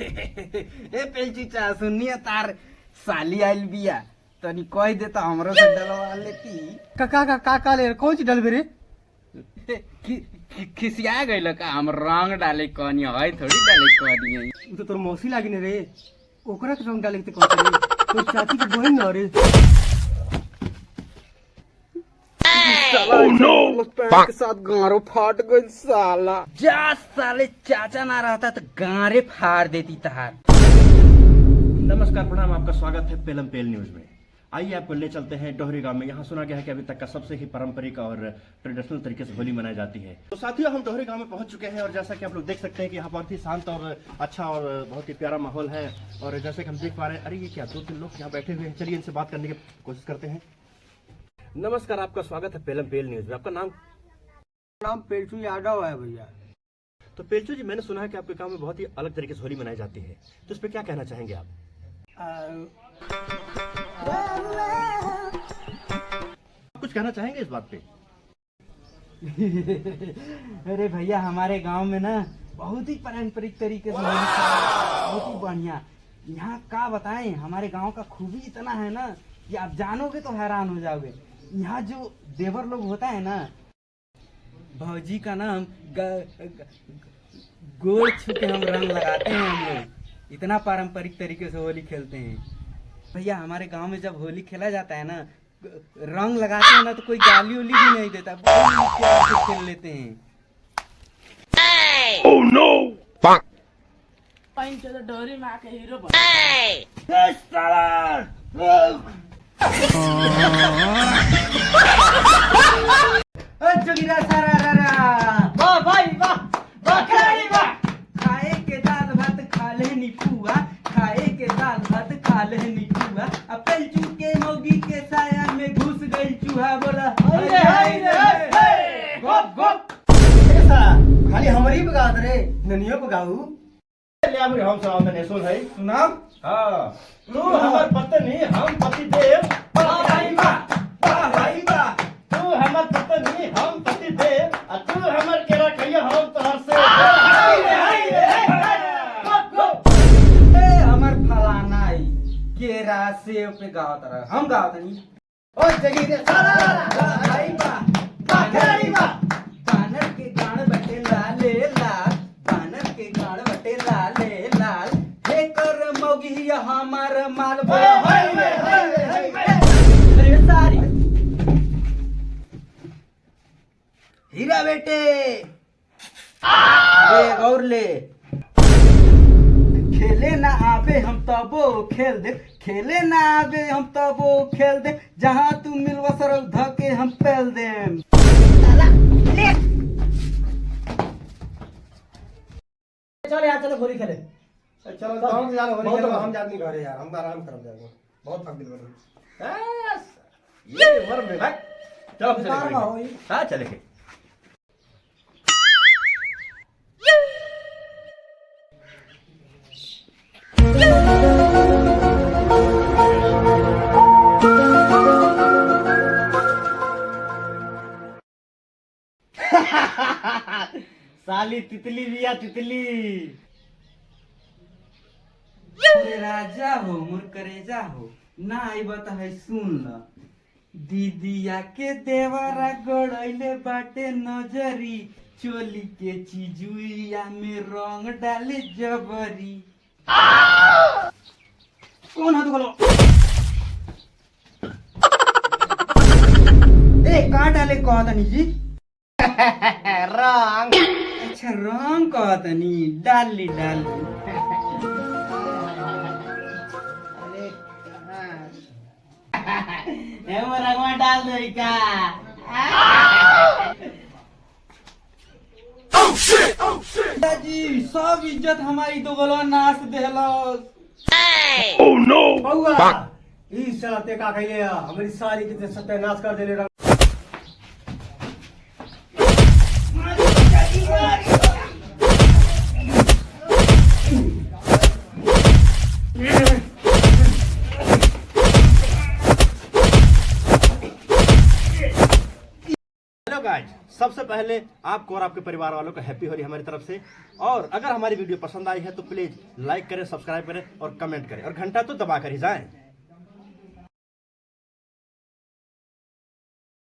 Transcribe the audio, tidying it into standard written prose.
ए पेलची चा सुनिया तार साली आइल बिया तनी कह देता हमरो से डलवा लेती। का ले कौन सी डलबे रे? खिसिया गइल का हम रंग डाले कनी है थोड़ी डाले कनी है। उ तो तोर मौसी लागी ने रे, ओकरा के रंग डाले के कहत रे, तो चाची के बहन न रे। ओह नो, पैर के साथ गारो फाट गइल साला। जा साले चाचा ना रहता तो गारे फाड़ देती तार। नमस्कार, प्रणाम, आपका स्वागत है पेलम पेल न्यूज में। आइए आपको ले चलते हैं डोहरी गांव में। यहाँ सुना गया है कि अभी तक का सबसे ही पारंपरिक और ट्रेडिशनल तरीके से होली मनाई जाती है। तो साथियों, हम डोहरी गांव में पहुंच चुके हैं और जैसा कि आप लोग देख सकते हैं कि यहाँ बहुत ही शांत और अच्छा और बहुत ही प्यारा माहौल है। और जैसे कि हम देख पा रहे हैं, अरे ये क्या 2-3 लोग यहाँ बैठे हुए हैं। चलिए इनसे बात करने की कोशिश करते हैं। नमस्कार, आपका स्वागत है पेलम पेल न्यूज में। आपका नाम? पेलचू यादव है भैया। तो पेलचू जी, मैंने सुना है कि आपके गाँव में बहुत ही अलग तरीके से होली मनाई जाती है, तो इस पर क्या कहना चाहेंगे आप? कुछ कहना चाहेंगे इस बात पे? अरे भैया, हमारे गांव में ना बहुत ही पारंपरिक तरीके से बहुत ही बढ़िया। यहाँ का बताएं, हमारे गांव का खूबी इतना है ना कि आप जानोगे तो हैरान हो जाओगे। यहाँ जो देवर लोग होता है ना, भौजी का नाम गोड़ छू के हम रंग लगाते हैं। हम लोग इतना पारंपरिक तरीके से होली खेलते हैं भैया। हमारे गांव में जब होली खेला जाता है ना, रंग लगाते हैं ना तो कोई गाली उली भी नहीं देता, बहुत प्यार से खेल लेते हैं। Oh no! डोरी में आके हीरो जोगिरा सारा वाह भाई वाह, खिलाड़ी वाह। खाए के दाल भात खा ले निपुआ, खाए के दाल भात खा ले निपुआ। अपन चूके मौगी के साया में घुस गई चूहा। बोला गोप गोप खाली हमारी बगात रे, ननियो बगाऊ। हम सुनाओ तने सुन है। सुनाओ। हाँ, तू हमर पत्नी हम पति देव। वाह भाई वाह, वाह भाई वाह। तू हमर पत्नी हम पति देव, आ तू हमर केरा कहियो हम तोहर से। हमर फलाना आई केरा से पे गाँव तरह हम गाँव तनी। ओ जगी भाई वाह, खिलाड़ी वाह। बानर के गाड़ बटे लाले लाल, बानर के गाड़ बटे लाले लाल। हे कर मौगी हमार माल। सारी हीरा बेटे गौर ले। खेले ना आवे हम तबो खेल दे, खेले ना आवे हम तबो खेल दे। जहाँ तू मिलवा सरल धके हम पेल दे। चल यार, चलो होली खेले। चलो गांव यार, होली खेलो। हम जात नहीं घरे यार, हम आराम करब जाएंगे। बहुत थक दिल बन। ये उम्र में भाई, चलो चले। हाँ चलेंगे। साली तितली बिया तितली। मोरे राजा हो मोर करेजा हो, ना आई बता है सुन ल। दीदिया के देवरा गड़ैले बाटे नजरी, चोली के चिजुइया में रंग डाले जबरी। कौन है तू बोलो? ए कहाँ डाले कहतनी जी? रंग। अच्छा रंग कहतनी, डाली डाली। रंगवा डाल दो का। जी सब इज्जत हमारी तो गलवा नाश देहलस। Oh no! बउआ, ई साला ते का कइले हमारी सारी के सत्यानाश कर देले रंग। सबसे पहले आपको और आपके परिवार वालों को हैप्पी होली हमारी तरफ से। और अगर हमारी वीडियो पसंद आई है तो प्लीज लाइक करें, सब्सक्राइब करें और कमेंट करें और घंटा तो दबा कर ही जाएं।